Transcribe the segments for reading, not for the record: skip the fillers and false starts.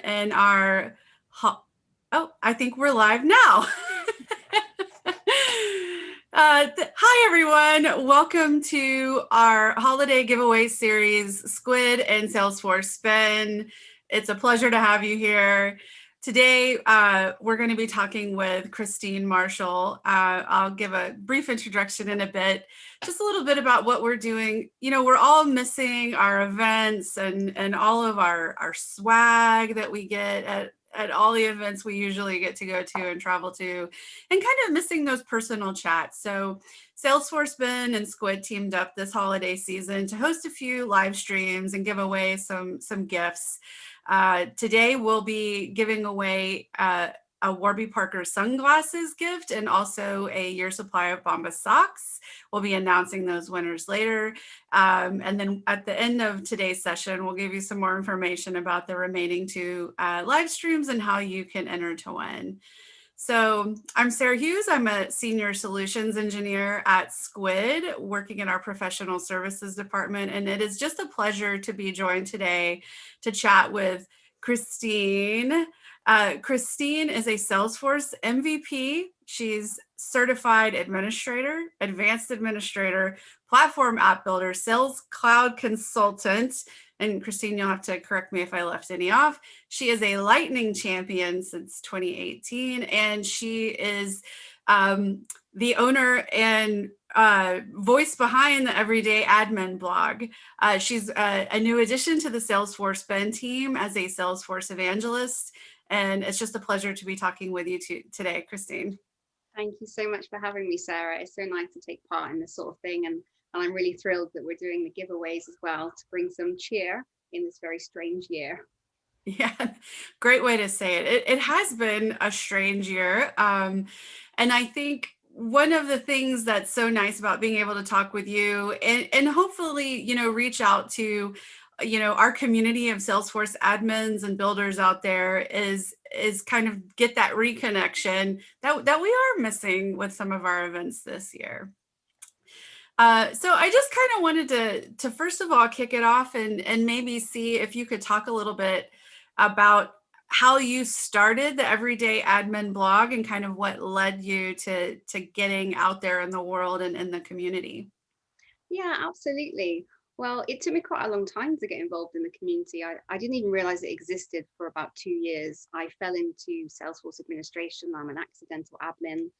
in our, oh, I think we're live now. Hi, everyone. Welcome to our holiday giveaway series, Skuid and Salesforce Ben. It's a pleasure to have you here. Today, we're going to be talking with Christine Marshall. I'll give a brief introduction in a bit, just a little bit about what we're doing. You know, we're all missing our events and all of our swag that we get at all the events we usually get to go to and travel to, and kind of missing those personal chats. So Salesforce Ben and Skuid teamed up this holiday season to host a few live streams and give away some gifts. Today we'll be giving away a Warby Parker sunglasses gift and also a year supply of Bombas socks. We'll be announcing those winners later. And then at the end of today's session, we'll give you some more information about the remaining two live streams and how you can enter to win. So I'm Sarah Hughes. I'm a senior solutions engineer at Skuid, working in our professional services department. And it is just a pleasure to be joined today to chat with Christine. Christine is a Salesforce MVP. She's certified administrator, advanced administrator, platform app builder, sales cloud consultant. And Christine, you'll have to correct me if I left any off. She is a lightning champion since 2018, and she is the owner and voice behind the Everyday Admin blog. She's a new addition to the Salesforce Ben team as a Salesforce evangelist, and it's just a pleasure to be talking with you today, Christine. Thank you so much for having me, Sarah. It's so nice to take part in this sort of thing, and I'm really thrilled that we're doing the giveaways as well to bring some cheer in this very strange year. Yeah, great way to say it. It has been a strange year. And I think one of the things that's so nice about being able to talk with you and hopefully, you know, reach out to, you know, our community of Salesforce admins and builders out there is kind of get that reconnection that we are missing with some of our events this year. So I just kind of wanted to first of all kick it off and maybe see if you could talk a little bit about how you started the Everyday Admin blog and kind of what led you to getting out there in the world and in the community. Yeah, absolutely. Well, it took me quite a long time to get involved in the community. I didn't even realize it existed for about 2 years. I fell into Salesforce administration. I'm an accidental admin.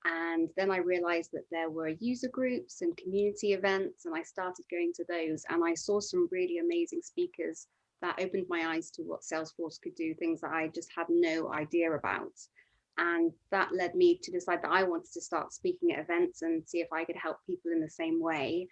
And then I realized that there were user groups and community events, and I started going to those. And I saw some really amazing speakers that opened my eyes to what Salesforce could do, things that I just had no idea about. And that led me to decide that I wanted to start speaking at events and see if I could help people in the same way.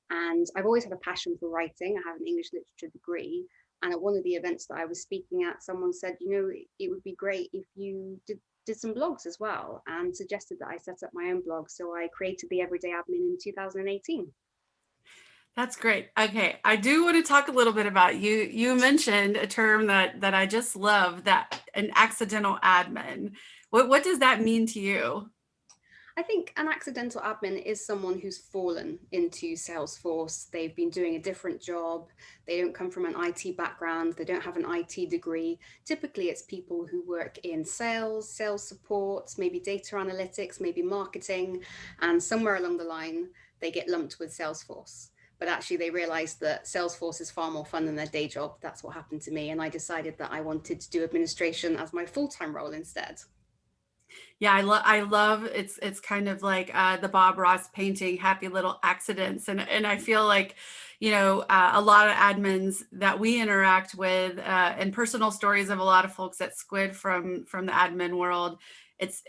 And I've always had a passion for writing. I have an English literature degree. And at one of the events that I was speaking at, someone said, you know, it would be great if you did some blogs as well, and suggested that I set up my own blog. So I created the Everyday Admin in 2018. That's great. Okay, I do want to talk a little bit about you. You mentioned a term that I just love, that an accidental admin. What does that mean to you? I think an accidental admin is someone who's fallen into Salesforce. They've been doing a different job. They don't come from an IT background. They don't have an IT degree. Typically, it's people who work in sales, sales support, maybe data analytics, maybe marketing, and somewhere along the line, they get lumped with Salesforce. But actually, they realize that Salesforce is far more fun than their day job. That's what happened to me. And I decided that I wanted to do administration as my full-time role instead. Yeah, I love it's kind of like the Bob Ross painting, Happy Little Accidents, and I feel like, you know, a lot of admins that we interact with and personal stories of a lot of folks at Skuid from the admin world, it's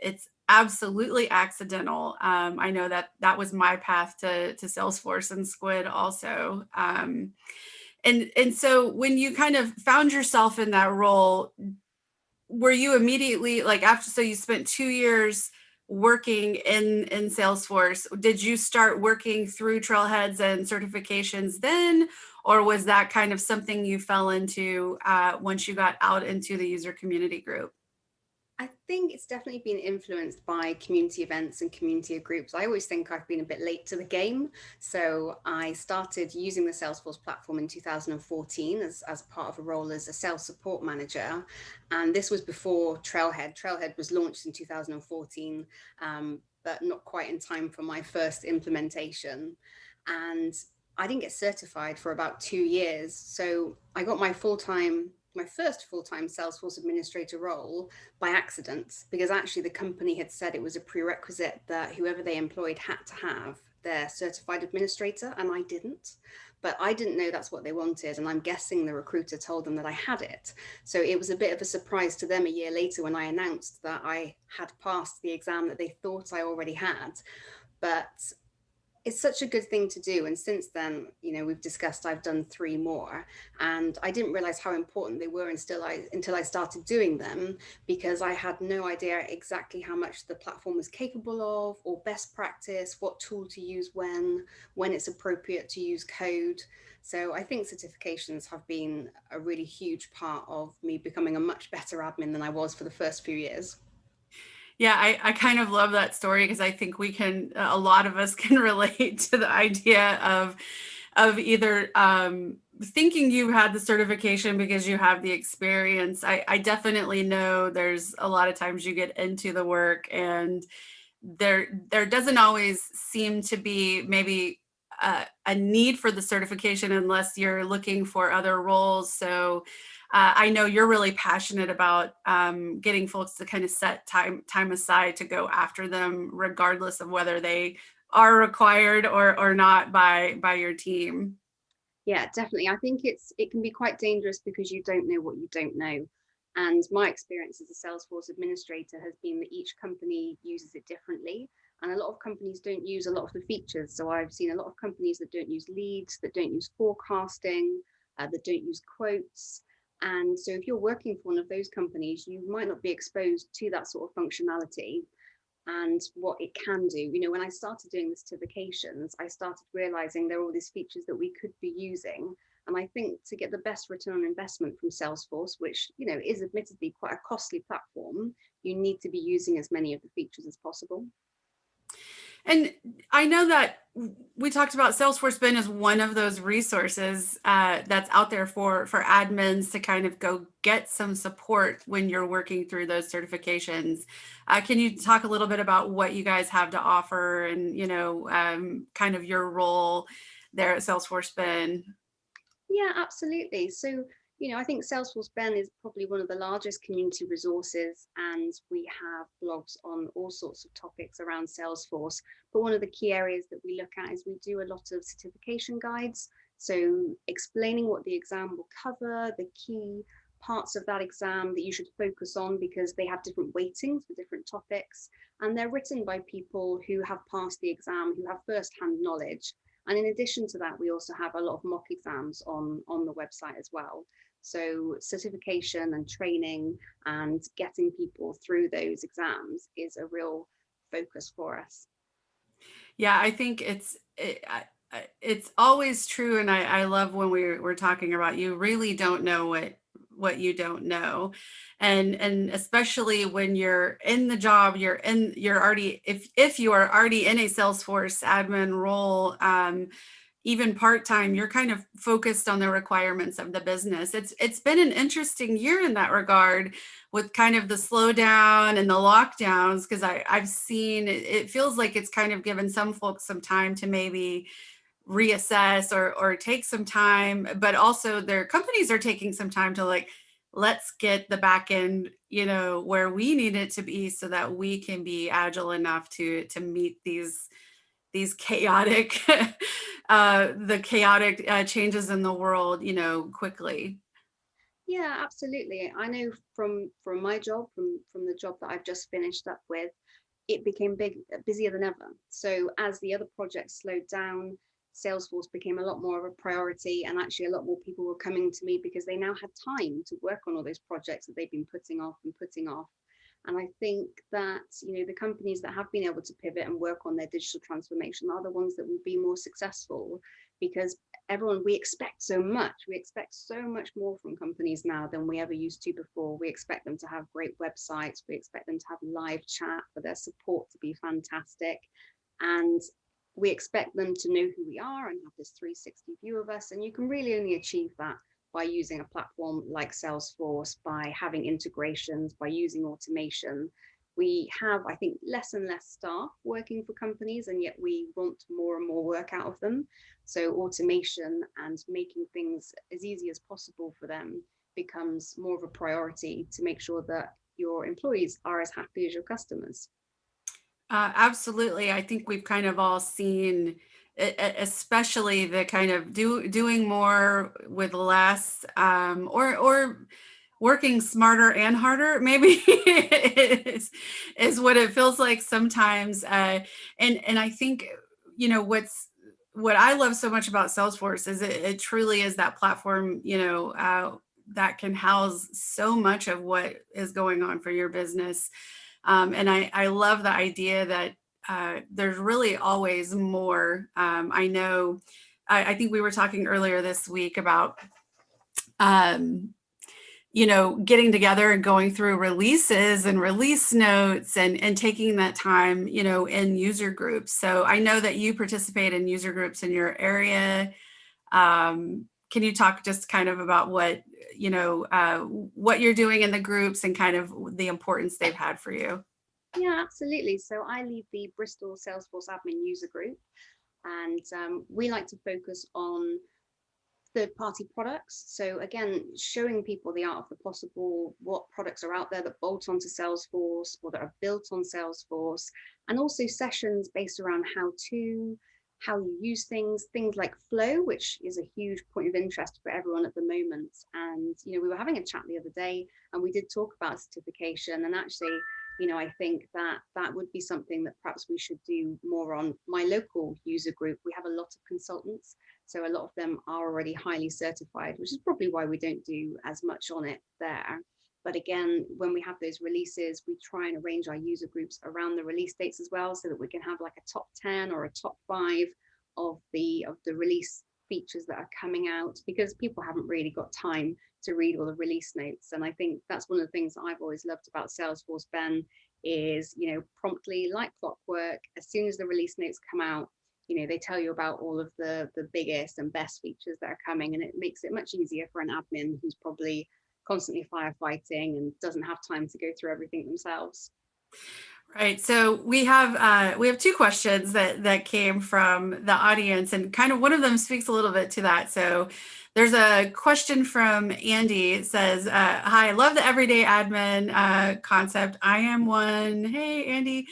absolutely accidental. I know that was my path to Salesforce and Skuid also. And so when you kind of found yourself in that role, were you immediately like after, so you spent 2 years working in Salesforce, did you start working through trailheads and certifications then, or was that kind of something you fell into once you got out into the user community group? I think it's definitely been influenced by community events and community groups. I always think I've been a bit late to the game. So I started using the Salesforce platform in 2014 as part of a role as a sales support manager. And this was before Trailhead. Trailhead was launched in 2014, but not quite in time for my first implementation. And I didn't get certified for about 2 years. So I got my first full-time Salesforce administrator role by accident, because actually the company had said it was a prerequisite that whoever they employed had to have their certified administrator, and I didn't. But I didn't know that's what they wanted, and I'm guessing the recruiter told them that I had it. So it was a bit of a surprise to them a year later when I announced that I had passed the exam that they thought I already had. But it's such a good thing to do. And since then, we've discussed I've done three more, and I didn't realize how important they were until I started doing them, because I had no idea exactly how much the platform was capable of, or best practice, what tool to use when it's appropriate to use code. So I think certifications have been a really huge part of me becoming a much better admin than I was for the first few years. Yeah, I kind of love that story because I think a lot of us can relate to the idea of either thinking you had the certification because you have the experience. I definitely know there's a lot of times you get into the work and there doesn't always seem to be maybe a need for the certification unless you're looking for other roles. So I know you're really passionate about getting folks to kind of set time aside to go after them, regardless of whether they are required or not by your team. Yeah, definitely. I think it can be quite dangerous because you don't know what you don't know. And my experience as a Salesforce administrator has been that each company uses it differently. And a lot of companies don't use a lot of the features. So I've seen a lot of companies that don't use leads, that don't use forecasting, that don't use quotes. And so if you're working for one of those companies, you might not be exposed to that sort of functionality and what it can do. When I started doing the certifications, I started realizing there are all these features that we could be using. And I think to get the best return on investment from Salesforce, which, is admittedly quite a costly platform, you need to be using as many of the features as possible. And I know that we talked about Salesforce Ben as one of those resources that's out there for admins to kind of go get some support when you're working through those certifications. Can you talk a little bit about what you guys have to offer and, kind of your role there at Salesforce Ben? Yeah, absolutely. So, I think Salesforce Ben is probably one of the largest community resources, and we have blogs on all sorts of topics around Salesforce. But one of the key areas that we look at is we do a lot of certification guides. So, explaining what the exam will cover, the key parts of that exam that you should focus on, because they have different weightings for different topics. And they're written by people who have passed the exam, who have first-hand knowledge. And in addition to that, we also have a lot of mock exams on the website as well. So certification and training and getting people through those exams is a real focus for us. Yeah, I think it's always true, and I love when we're talking about you really don't know what you don't know, and especially when you're in the job, you're already if you are already in a Salesforce admin role. Even part-time, you're kind of focused on the requirements of the business. It's been an interesting year in that regard with kind of the slowdown and the lockdowns, because I've seen it feels like it's kind of given some folks some time to maybe reassess or take some time, but also their companies are taking some time to like, let's get the back end, where we need it to be so that we can be agile enough to meet these chaotic the chaotic changes in the world, quickly. Yeah, absolutely. I know from my job, from the job that I've just finished up with, it became busier than ever. So as the other projects slowed down, Salesforce became a lot more of a priority, and actually a lot more people were coming to me because they now had time to work on all those projects that they've been putting off and putting off. And I think that, the companies that have been able to pivot and work on their digital transformation are the ones that will be more successful, because everyone, we expect so much. We expect so much more from companies now than we ever used to before. We expect them to have great websites. We expect them to have live chat, for their support to be fantastic. And we expect them to know who we are and have this 360 view of us. And you can really only achieve that by using a platform like Salesforce, by having integrations, by using automation. We have, I think, less and less staff working for companies, and yet we want more and more work out of them. So automation and making things as easy as possible for them becomes more of a priority to make sure that your employees are as happy as your customers. Absolutely. I think we've kind of all seen, especially the kind of doing more with less, or working smarter and harder, maybe is what it feels like sometimes. And I think, what I love so much about Salesforce is it truly is that platform, that can house so much of what is going on for your business. And I love the idea that there's really always more. I know, I think we were talking earlier this week about, getting together and going through releases and release notes and taking that time, in user groups. So I know that you participate in user groups in your area. Can you talk just kind of about what you're doing in the groups and kind of the importance they've had for you? Yeah, absolutely. So I lead the Bristol Salesforce Admin User Group, and we like to focus on third-party products. So again, showing people the art of the possible, what products are out there that bolt onto Salesforce or that are built on Salesforce, and also sessions based around how you use things like flow, which is a huge point of interest for everyone at the moment. And we were having a chat the other day, and we did talk about certification, and actually, I think that would be something that perhaps we should do more on. My local user group, we have a lot of consultants, so a lot of them are already highly certified, which is probably why we don't do as much on it there. But again, when we have those releases, we try and arrange our user groups around the release dates as well, so that we can have like a top 10 or a top 5 of the release features that are coming out, because people haven't really got time to read all the release notes. And I think that's one of the things that I've always loved about Salesforce Ben is, promptly, like clockwork, as soon as the release notes come out, they tell you about all of the biggest and best features that are coming, and it makes it much easier for an admin who's probably constantly firefighting and doesn't have time to go through everything themselves. Right. So we have two questions that came from the audience, and kind of one of them speaks a little bit to that. So there's a question from Andy. It says, "Hi, I love the everyday admin concept. I am one." Hey, Andy.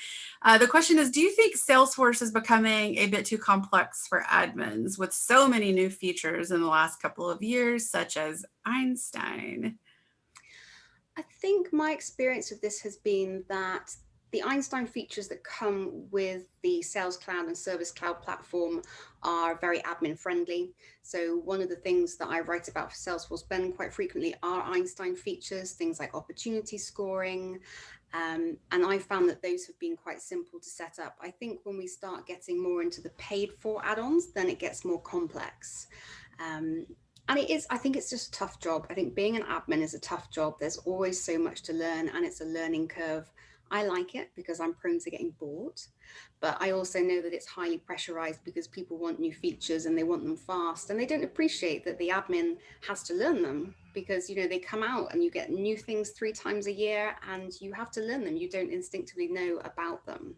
The question is, do you think Salesforce is becoming a bit too complex for admins with so many new features in the last couple of years, such as Einstein? I think my experience of this has been that the Einstein features that come with the Sales Cloud and Service Cloud platform are very admin friendly. So one of the things that I write about for Salesforce Ben quite frequently are Einstein features, things like opportunity scoring. And I found that those have been quite simple to set up. I think when we start getting more into the paid for add-ons, then it gets more complex. And I think it's just a tough job. I think being an admin is a tough job. There's always so much to learn, and it's a learning curve. I like it because I'm prone to getting bored, but I also know that it's highly pressurized because people want new features and they want them fast, and they don't appreciate that the admin has to learn them, because they come out and you get new things 3 times a year and you have to learn them. You don't instinctively know about them.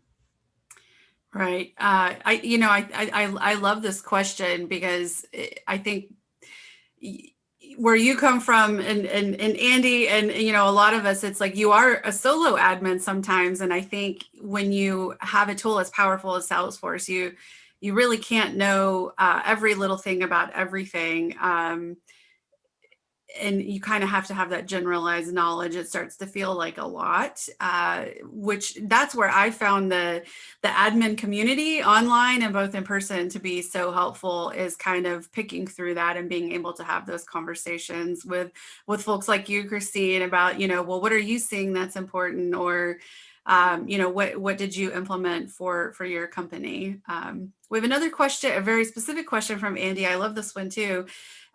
Right. I love this question because I think where you come from, and Andy, and a lot of us, it's like you are a solo admin sometimes, and I think when you have a tool as powerful as Salesforce, you really can't know every little thing about everything. And you kind of have to have that generalized knowledge. It starts to feel like a lot, which that's where I found the admin community online and both in person to be so helpful, is kind of picking through that and being able to have those conversations with folks like you, Christine, about, well, what are you seeing that's important? Or, what did you implement for your company? We have another question, a very specific question from Andy. I love this one too.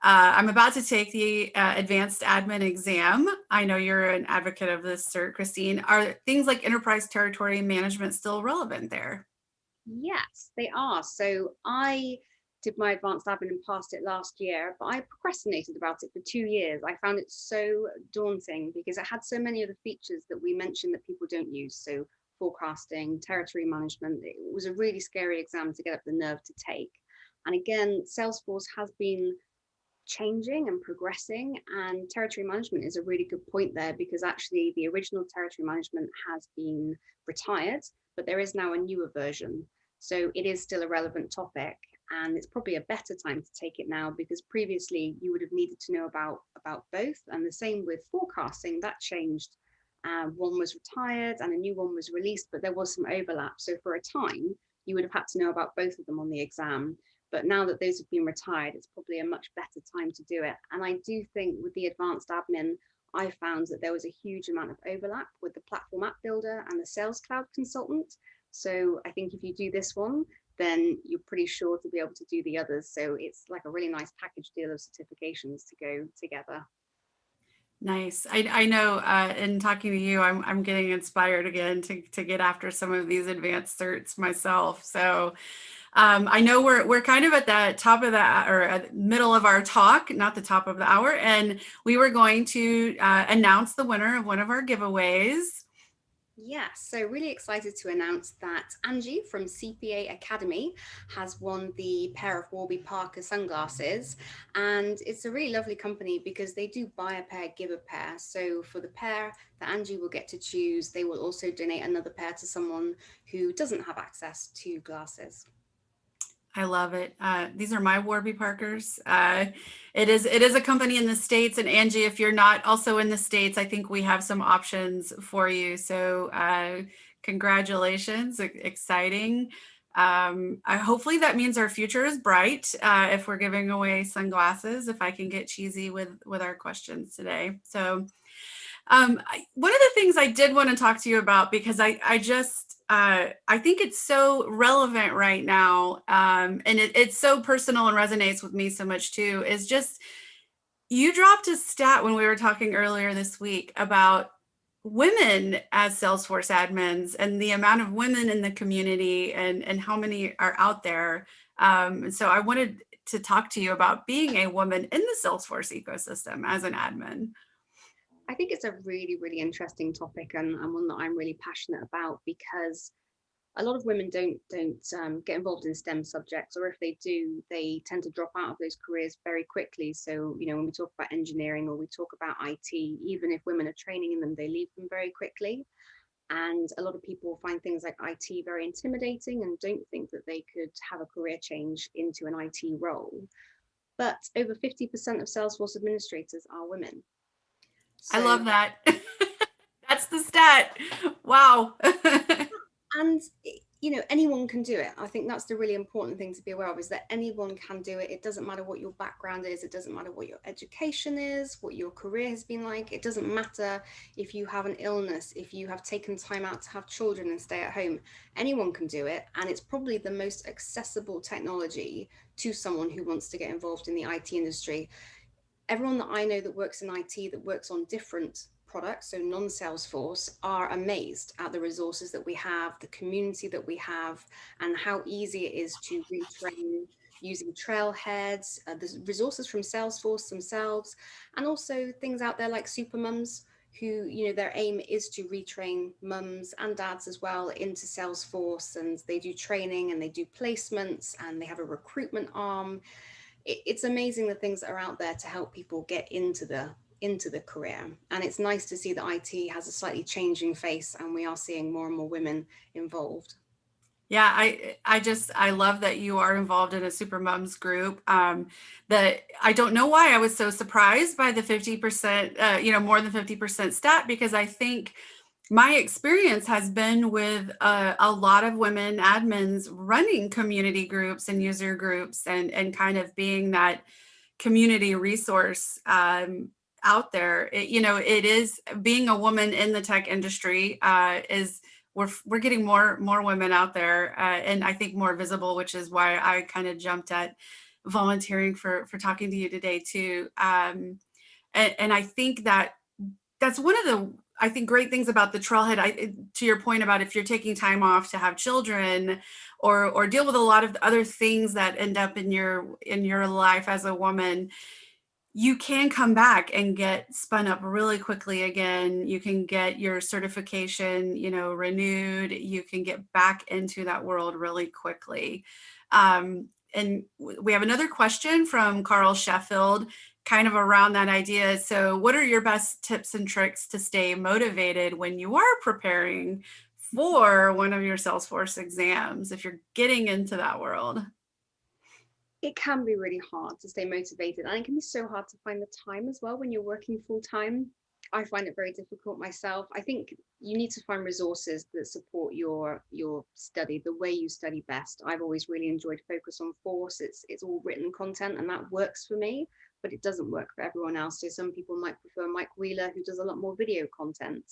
I'm about to take the advanced admin exam. I know you're an advocate of this, Sir Christine. Are things like enterprise territory management still relevant there? Yes, they are. So I did my advanced admin and passed it last year, but I procrastinated about it for 2 years. I found it so daunting because it had so many of the features that we mentioned that people don't use. So forecasting, territory management, it was a really scary exam to get up the nerve to take. And again, Salesforce has been changing and progressing, and territory management is a really good point there, because actually the original territory management has been retired, but there is now a newer version, so it is still a relevant topic, and it's probably a better time to take it now, because previously you would have needed to know about both. And the same with forecasting, that changed. One was retired and a new one was released, but there was some overlap, so for a time you would have had to know about both of them on the exam. But now that those have been retired, it's probably a much better time to do it. And I do think with the advanced admin, I found that there was a huge amount of overlap with the platform app builder and the sales cloud consultant. So I think if you do this one, then you're pretty sure to be able to do the others. So it's like a really nice package deal of certifications to go together. Nice. I know in talking to you, I'm getting inspired again to get after some of these advanced certs myself. So I know we're kind of at the top of the or at the middle of our talk, not the top of the hour, and we were going to announce the winner of one of our giveaways. Yes, so really excited to announce that Angie from CPA Academy has won the pair of Warby Parker sunglasses. And it's a really lovely company because they do buy a pair, give a pair. So for the pair that Angie will get to choose, they will also donate another pair to someone who doesn't have access to glasses. I love it. These are my Warby Parkers. It is a company in the States, and Angie, if you're not also in the States, I think we have some options for you. So congratulations, exciting. Hopefully that means our future is bright if we're giving away sunglasses, if I can get cheesy with our questions today. So one of the things I did want to talk to you about, because I think it's so relevant right now, and it's so personal and resonates with me so much too, is just you dropped a stat when we were talking earlier this week about women as Salesforce admins and the amount of women in the community and how many are out there. So I wanted to talk to you about being a woman in the Salesforce ecosystem as an admin. I think it's a really, really interesting topic, and one that I'm really passionate about, because a lot of women don't get involved in STEM subjects, or if they do, they tend to drop out of those careers very quickly. So, when we talk about engineering or we talk about IT, even if women are training in them, they leave them very quickly. And a lot of people find things like IT very intimidating and don't think that they could have a career change into an IT role. But over 50% of Salesforce administrators are women. I So, love that. That's the stat. Wow. and anyone can do it. I think that's the really important thing to be aware of, is that anyone can do it. It doesn't matter what your background is, it doesn't matter what your education is, what your career has been like. It doesn't matter if you have an illness, if you have taken time out to have children and stay at home. Anyone can do it, and it's probably the most accessible technology to someone who wants to get involved in the IT industry. Everyone that I know that works in IT, that works on different products, so non-Salesforce, are amazed at the resources that we have, the community that we have, and how easy it is to retrain using trailheads, the resources from Salesforce themselves, and also things out there like Supermums, who, their aim is to retrain mums and dads as well into Salesforce, and they do training and they do placements and they have a recruitment arm. It's amazing the things that are out there to help people get into the career. And it's nice to see that IT has a slightly changing face, and we are seeing more and more women involved. Yeah, I love that you are involved in a super moms group. That I don't know why I was so surprised by the 50%, more than 50% stat, because I think my experience has been with a lot of women admins running community groups and user groups and kind of being that community resource out there. It is being a woman in the tech industry is we're getting more women out there, and I think more visible, which is why I kind of jumped at volunteering for talking to you today too. And I think that's one of the, I think, great things about the trailhead. To your point about if you're taking time off to have children or deal with a lot of other things that end up in your life as a woman, you can come back and get spun up really quickly again. You can get your certification, renewed. You can get back into that world really quickly. And we have another question from Carl Sheffield, kind of around that idea. So, what are your best tips and tricks to stay motivated when you are preparing for one of your Salesforce exams, if you're getting into that world? It can be really hard to stay motivated, and it can be so hard to find the time as well when you're working full time. I find it very difficult myself. I think you need to find resources that support your study, the way you study best. I've always really enjoyed Focus on Force. It's all written content, and that works for me, but it doesn't work for everyone else. So some people might prefer Mike Wheeler, who does a lot more video content.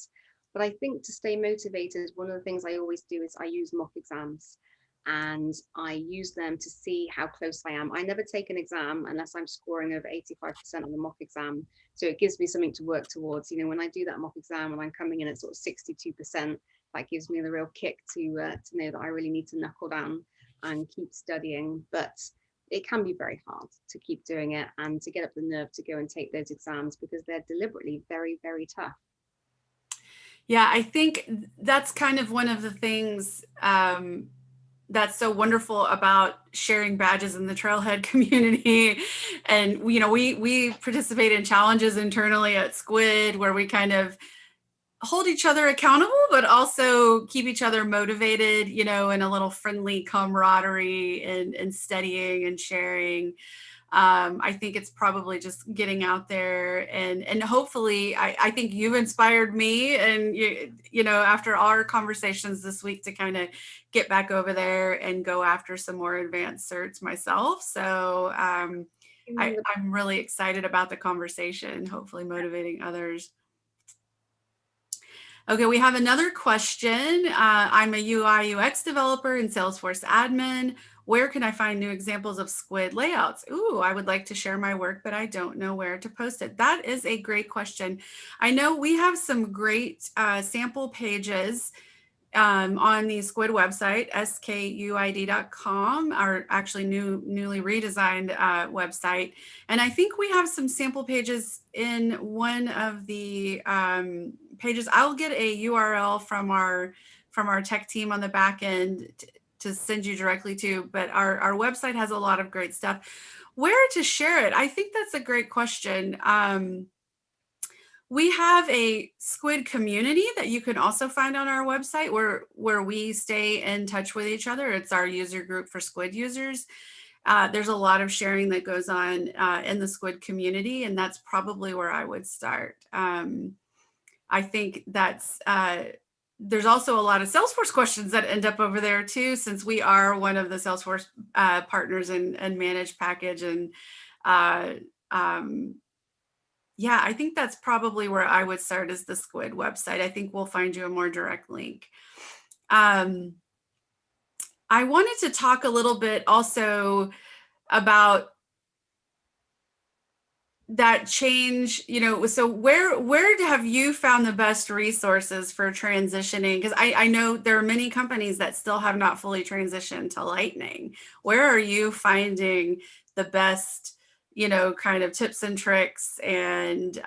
But I think to stay motivated, one of the things I always do is I use mock exams, and I use them to see how close I am. I never take an exam unless I'm scoring over 85% on the mock exam. So it gives me something to work towards. When I do that mock exam and I'm coming in at sort of 62%, that gives me the real kick to know that I really need to knuckle down and keep studying. But it can be very hard to keep doing it and to get up the nerve to go and take those exams, because they're deliberately very, very tough. Yeah, I think that's kind of one of the things that's so wonderful about sharing badges in the trailhead community. And we participate in challenges internally at Squid where we kind of hold each other accountable, but also keep each other motivated, in a little friendly camaraderie and studying and sharing. I think it's probably just getting out there and hopefully I think you've inspired me, and after our conversations this week, to kind of get back over there and go after some more advanced certs myself. So I'm really excited about the conversation, hopefully motivating others. Okay, we have another question. I'm a UI UX developer and Salesforce admin. Where can I find new examples of Squid layouts? Ooh, I would like to share my work, but I don't know where to post it. That is a great question. I know we have some great sample pages on the Squid website, skuid.com, our actually newly redesigned website. And I think we have some sample pages in one of the pages. I'll get a URL from our tech team on the back end to send you directly to, but our website has a lot of great stuff. Where to share it? I think that's a great question. We have a Squid community that you can also find on our website where we stay in touch with each other. It's our user group for Squid users. There's a lot of sharing that goes on in the Squid community, and that's probably where I would start. I think there's also a lot of Salesforce questions that end up over there too, since we are one of the Salesforce partners and managed package. And yeah, I think that's probably where I would start, is the Squid website. I think we'll find you a more direct link. I wanted to talk a little bit also about that change, so where have you found the best resources for transitioning? Because I know there are many companies that still have not fully transitioned to Lightning. Where are you finding the best kind of tips and tricks and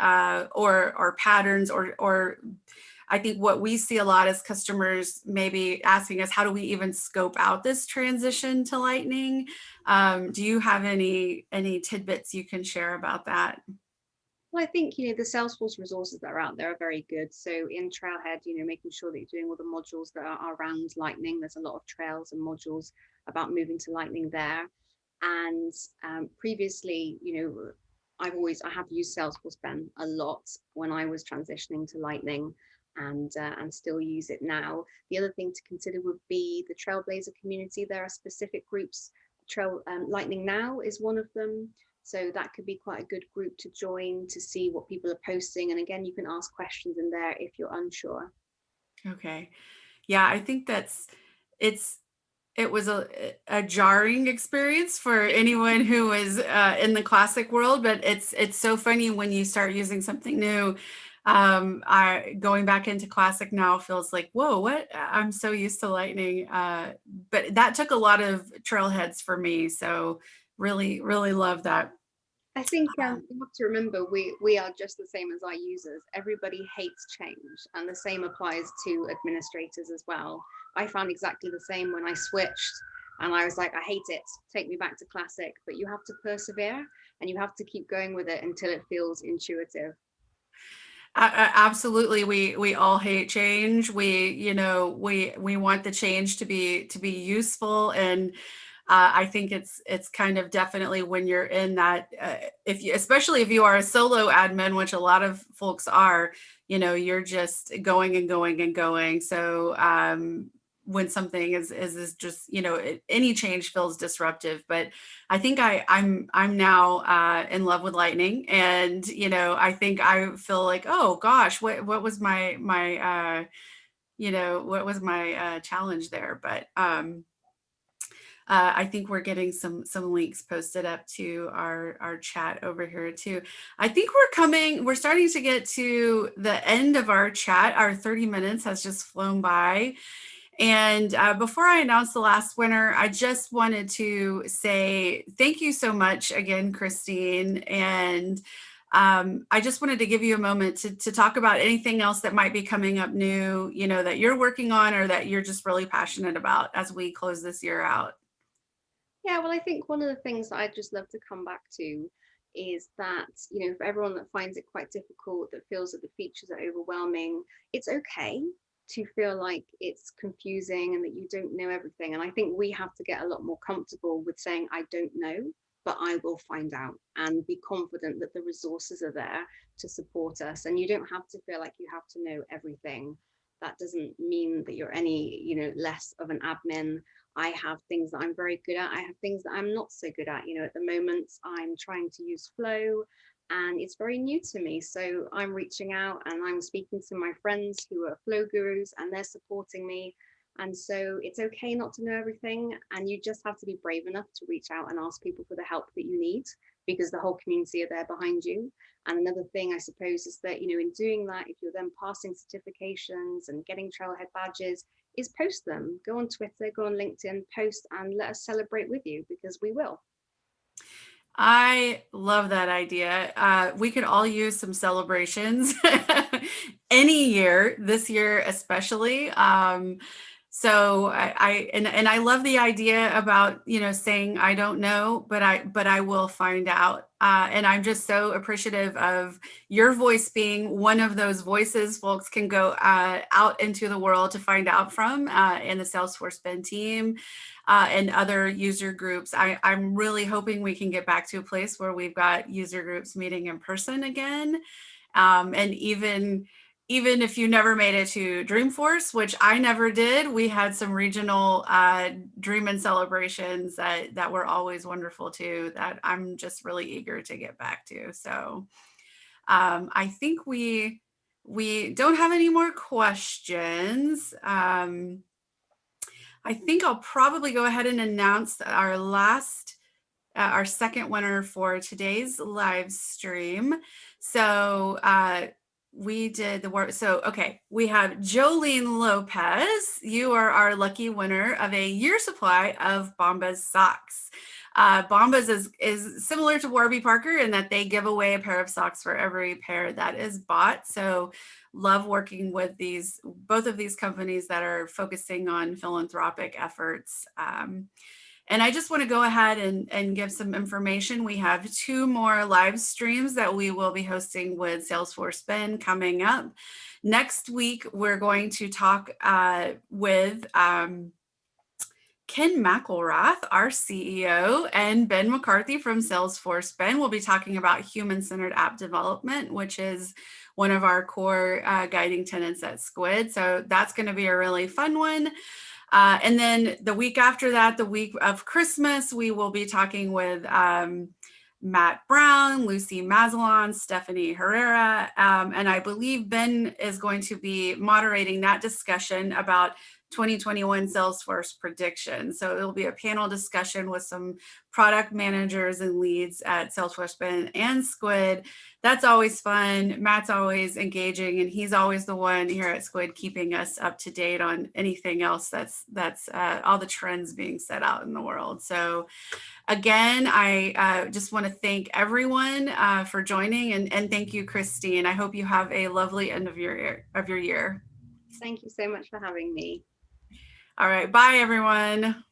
or patterns, or I think what we see a lot is customers maybe asking us, how do we even scope out this transition to Lightning? Do you have any tidbits you can share about that? Well, I think, the Salesforce resources that are out there are very good. So in Trailhead, making sure that you're doing all the modules that are around Lightning. There's a lot of trails and modules about moving to Lightning there. And previously, I have used Salesforce Ben a lot when I was transitioning to Lightning, and still use it now. The other thing to consider would be the Trailblazer community. There are specific groups. Lightning Now is one of them. So that could be quite a good group to join to see what people are posting. And again, you can ask questions in there if you're unsure. Okay. Yeah, I think it's it was a jarring experience for anyone who was in the classic world, but it's so funny when you start using something new. I going back into classic now feels like, whoa, what? I'm so used to lightning, but that took a lot of trailheads for me. So really, really love that. I think you have to remember we are just the same as our users. Everybody hates change, and the same applies to administrators as well. I found exactly the same when I switched, and I was like, I hate it. Take me back to classic. But you have to persevere, and you have to keep going with it until it feels intuitive. Absolutely, we all hate change. We want the change to be useful, and I think it's kind of definitely when you're in that, if you, especially if you are a solo admin, which a lot of folks are, you're just going and going and going. So when something is just, any change feels disruptive. But I think I'm now in love with lightning, and I think I feel like, oh gosh, what was what was my challenge there? But I think we're getting some links posted up to our chat over here too. I think we're starting to get to the end of our chat. Our 30 minutes has just flown by. And before I announce the last winner, I just wanted to say thank you so much again, Christine. And I just wanted to give you a moment to talk about anything else that might be coming up new, that you're working on or that you're just really passionate about as we close this year out. Yeah, well, I think one of the things that I'd just love to come back to is that, for everyone that finds it quite difficult, that feels that the features are overwhelming, it's okay to feel like it's confusing and that you don't know everything. And I think we have to get a lot more comfortable with saying, I don't know, but I will find out, and be confident that the resources are there to support us. And you don't have to feel like you have to know everything. That doesn't mean that you're any, less of an admin. I have things that I'm very good at. I have things that I'm not so good at. At the moment, I'm trying to use Flow, and it's very new to me. So I'm reaching out and I'm speaking to my friends who are Flow gurus, and they're supporting me. And so it's okay not to know everything. And you just have to be brave enough to reach out and ask people for the help that you need, because the whole community are there behind you. And another thing, I suppose, is that, in doing that, if you're then passing certifications and getting trailhead badges, is post them. Go on Twitter, go on LinkedIn, post, and let us celebrate with you, because we will. I love that idea. We could all use some celebrations any year, this year especially. So and I love the idea about, saying I don't know, but I will find out. And I'm just so appreciative of your voice being one of those voices folks can go out into the world to find out from in the Salesforce Ben team. And other user groups. I'm really hoping we can get back to a place where we've got user groups meeting in person again. And even if you never made it to Dreamforce, which I never did, we had some regional Dream and celebrations that were always wonderful too, that I'm just really eager to get back to. So I think we don't have any more questions. I think I'll probably go ahead and announce our second winner for today's live stream. So we did the work. So, okay, we have Jolene Lopez. You are our lucky winner of a year supply of Bombas socks. Bombas is similar to Warby Parker in that they give away a pair of socks for every pair that is bought. So love working with both of these companies that are focusing on philanthropic efforts. And I just want to go ahead and give some information. We have 2 more live streams that we will be hosting with Salesforce Ben coming up. Next week, we're going to talk with Ken McElrath, our CEO, and Ben McCarthy from Salesforce Ben. We'll be talking about human-centered app development, which is one of our core guiding tenets at Skuid. So that's going to be a really fun one. And then the week after that, the week of Christmas, we will be talking with Matt Brown, Lucy Mazelon, Stephanie Herrera, and I believe Ben is going to be moderating that discussion about 2021 Salesforce predictions. So it'll be a panel discussion with some product managers and leads at Salesforce Ben and Skuid. That's always fun. Matt's always engaging, and he's always the one here at Skuid keeping us up to date on anything else that's all the trends being set out in the world. So again, I just want to thank everyone for joining, and thank you, Christine. I hope you have a lovely end of your year. Thank you so much for having me. All right, bye everyone.